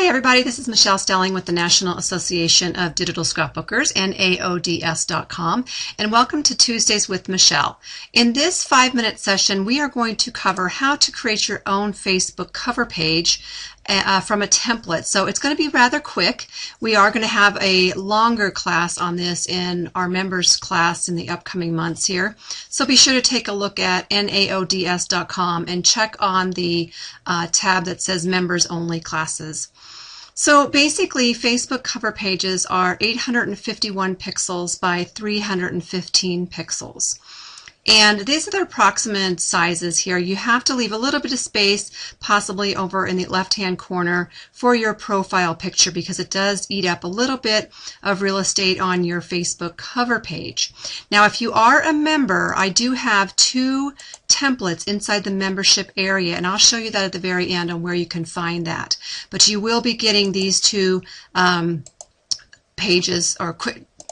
Hi everybody, this is Michelle Stelling with the National Association of Digital Scrapbookers and AODS.com, and welcome to Tuesdays with Michelle. In this 5-minute session, we are going to cover how to create your own Facebook cover page from a template. So it's going to be rather quick. We are going to have a longer class on this in our members class in the upcoming months here. So be sure to take a look at NAODS.com and check on the tab that says members only classes. So basically, Facebook cover pages are 851 pixels by 315 pixels. And these are the approximate sizes here. You have to leave a little bit of space, possibly over in the left-hand corner, for your profile picture because it does eat up a little bit of real estate on your Facebook cover page. Now, if you are a member, I do have 2 templates inside the membership area, and I'll show you that at the very end on where you can find that. But you will be getting these 2 pages or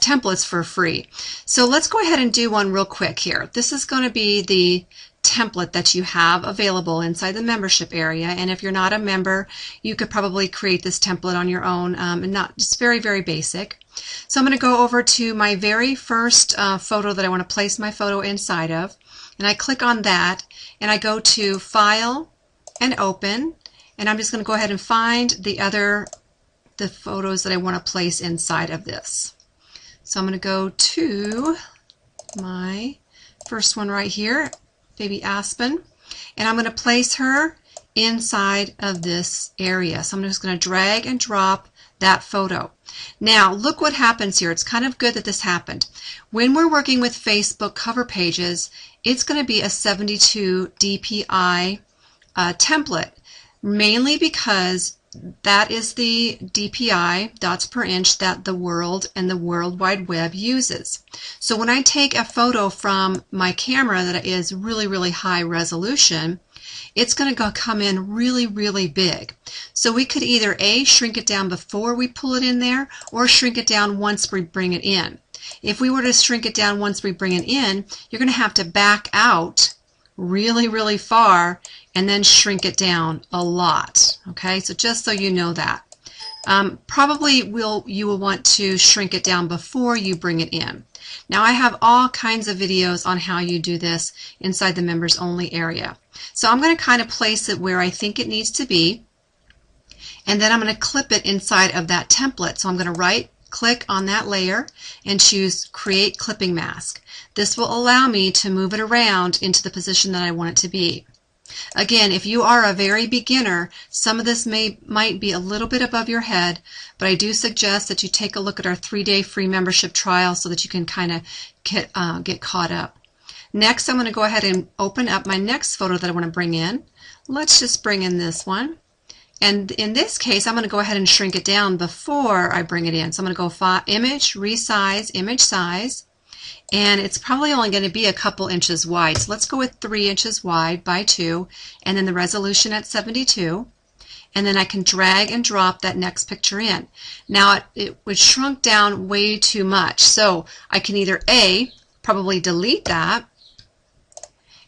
templates for free. So let's go ahead and do one real quick here. This is going to be the template that you have available inside the membership area, and if you're not a member, you could probably create this template on your own, and not just very basic. So I'm going to go over to my very first photo that I want to place my photo inside of, and I click on that, and I go to File and Open, and I'm just going to go ahead and find the photos that I want to place inside of this. So I'm going to go to my first one right here, baby Aspen, and I'm going to place her inside of this area. So I'm just going to drag and drop that photo. Now look what happens here. It's kind of good that this happened. When we're working with Facebook cover pages, it's going to be a 72 DPI template, mainly because that is the DPI, dots per inch, that the world and the World Wide Web uses. So when I take a photo from my camera that is really high resolution, it's going to come in really big. So we could either A, shrink it down before we pull it in there, or shrink it down once we bring it in. If we were to shrink it down once we bring it in, you're going to have to back out really far and then shrink it down a lot. Okay, so just so you know that. Probably you will want to shrink it down before you bring it in. Now I have all kinds of videos on how you do this inside the members only area. So I'm going to kind of place it where I think it needs to be, and then I'm going to clip it inside of that template. So I'm going to right click on that layer and choose Create Clipping Mask. This will allow me to move it around into the position that I want it to be. Again, if you are a very beginner, some of this might be a little bit above your head, but I do suggest that you take a look at our 3-day free membership trial so that you can kind of get caught up. Next, I'm going to go ahead and open up my next photo that I want to bring in. Let's just bring in this one. And in this case, I'm going to go ahead and shrink it down before I bring it in. So I'm going to go Image, Resize, Image Size. And it's probably only going to be a couple inches wide. So let's go with 3 inches wide by 2, and then the resolution at 72. And then I can drag and drop that next picture in. Now it was shrunk down way too much. So I can either A, probably delete that,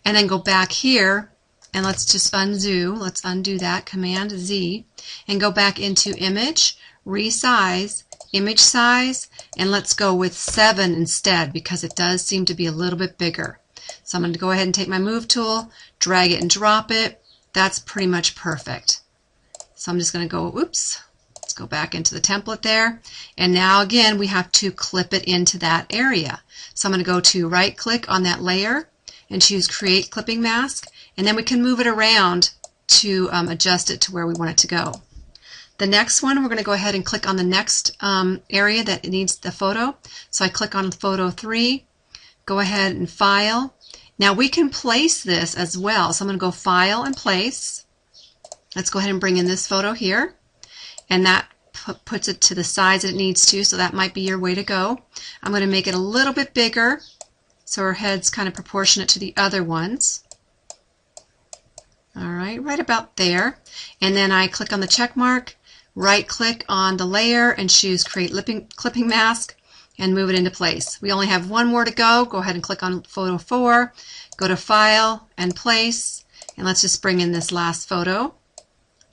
and then go back here, and let's just undo. Let's undo that, Command Z, and go back into Image, Resize, Image Size, and let's go with 7 instead because it does seem to be a little bit bigger. So I'm going to go ahead and take my Move tool, drag it and drop it. That's pretty much perfect. So I'm just going to go, oops, let's go back into the template there. And now again, we have to clip it into that area. So I'm going to go to right click on that layer and choose Create Clipping Mask, and then we can move it around to adjust it to where we want it to go. The next one, we're going to go ahead and click on the next area that needs the photo. So I click on photo 3, go ahead and File. Now we can place this as well. So I'm going to go File and Place. Let's go ahead and bring in this photo here. And that puts it to the size that it needs to, so that might be your way to go. I'm going to make it a little bit bigger so her head's kind of proportionate to the other ones. All right about there. And then I click on the check mark, right click on the layer and choose Create Clipping Mask and move it into place. We only have one more to go. Go ahead and click on photo 4, go to File and Place, and let's just bring in this last photo.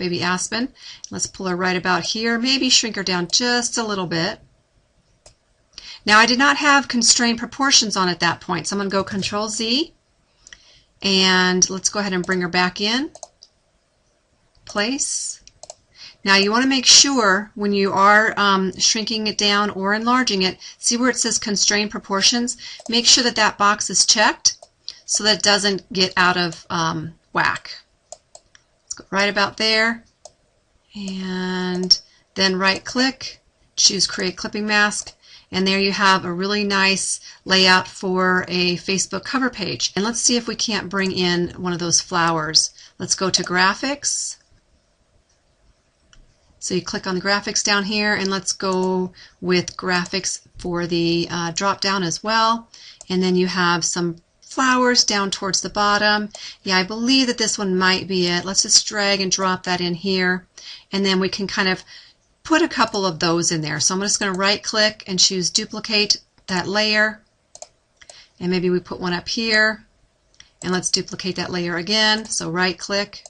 baby Aspen. Let's pull her right about here, maybe shrink her down just a little bit. Now I did not have constrained proportions on at that point, so I'm going to go Control Z, and let's go ahead and bring her back in. Place. Now you want to make sure when you are shrinking it down or enlarging it, see where it says constrained proportions, make sure that that box is checked so that it doesn't get out of whack. Let's go right about there, and then right click, choose Create Clipping Mask, and there you have a really nice layout for a Facebook cover page. And let's see if we can't bring in one of those flowers. Let's go to Graphics. So you click on the graphics down here, and let's go with graphics for the drop down as well. And then you have some flowers down towards the bottom. Yeah, I believe that this one might be it. Let's just drag and drop that in here, and then we can kind of put a couple of those in there. So I'm just going to right click and choose duplicate that layer, and maybe we put one up here, and let's duplicate that layer again. So right click.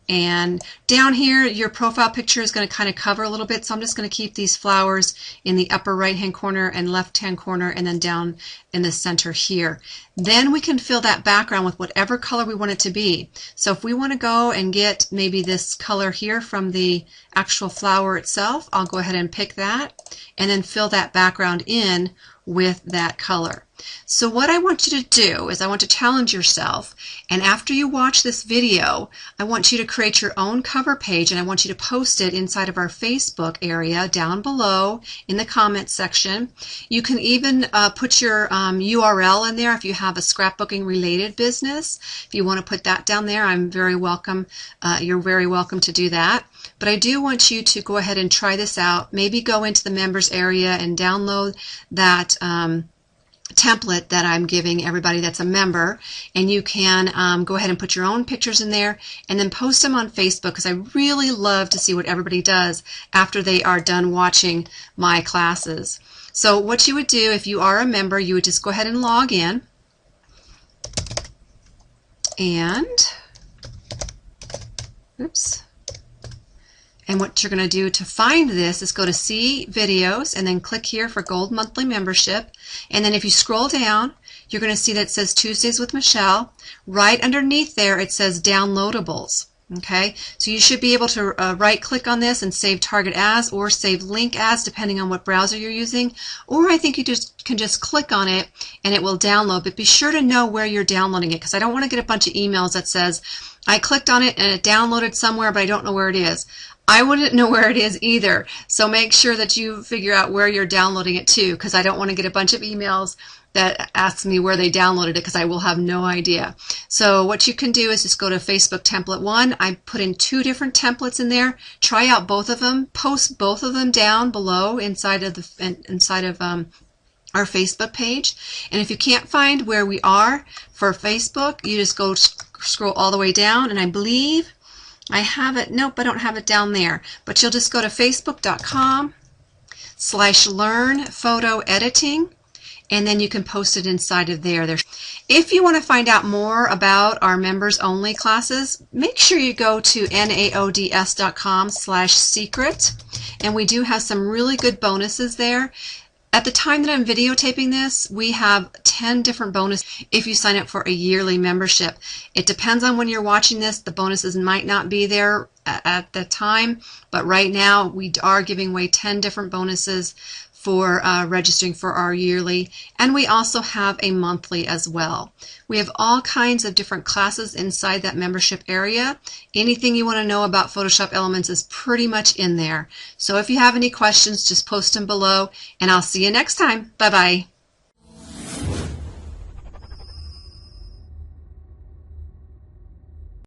And down here, your profile picture is going to kind of cover a little bit, so I'm just going to keep these flowers in the upper right-hand corner and left-hand corner, and then down in the center here. Then we can fill that background with whatever color we want it to be. So if we want to go and get maybe this color here from the actual flower itself, I'll go ahead and pick that, and then fill that background in with that color. So what I want you to do is I want to challenge yourself, and after you watch this video, I want you to create your own cover page, and I want you to post it inside of our Facebook area down below in the comments section. You can even put your URL in there if you have a scrapbooking related business. If you want to put that down there, I'm very welcome. You're very welcome to do that. But I do want you to go ahead and try this out. Maybe go into the members area and download that template that I'm giving everybody that's a member, and you can go ahead and put your own pictures in there and then post them on Facebook, because I really love to see what everybody does after they are done watching my classes. So what you would do if you are a member, you would just go ahead and log in, and oops. And what you're going to do to find this is go to See Videos and then click here for Gold Monthly Membership. And then if you scroll down, you're going to see that it says Tuesdays with Michelle. Right underneath there it says Downloadables. Okay, so you should be able to right click on this and save target as or save link as, depending on what browser you're using. Or I think you can just click on it and it will download. But be sure to know where you're downloading it, because I don't want to get a bunch of emails that says I clicked on it and it downloaded somewhere, but I don't know where it is. I wouldn't know where it is either, so make sure that you figure out where you're downloading it to, because I don't want to get a bunch of emails that ask me where they downloaded it, because I will have no idea. So what you can do is just go to Facebook Template 1. I put in 2 different templates in there. Try out both of them. Post both of them down below inside of our Facebook page. And if you can't find where we are for Facebook, you just go scroll all the way down, and I believe I have it. Nope, I don't have it down there. But you'll just go to facebook.com/learn-photo-editing, and then you can post it inside of there. If you want to find out more about our members only classes, make sure you go to naods.com/secret, and we do have some really good bonuses there. At the time that I'm videotaping this, we have 10 different bonuses if you sign up for a yearly membership. It depends on when you're watching this. The bonuses might not be there at the time, but right now we are giving away 10 different bonuses for registering for our yearly, and we also have a monthly as well. We have all kinds of different classes inside that membership area. Anything you want to know about Photoshop Elements is pretty much in there. So if you have any questions, just post them below, and I'll see you next time. Bye-bye.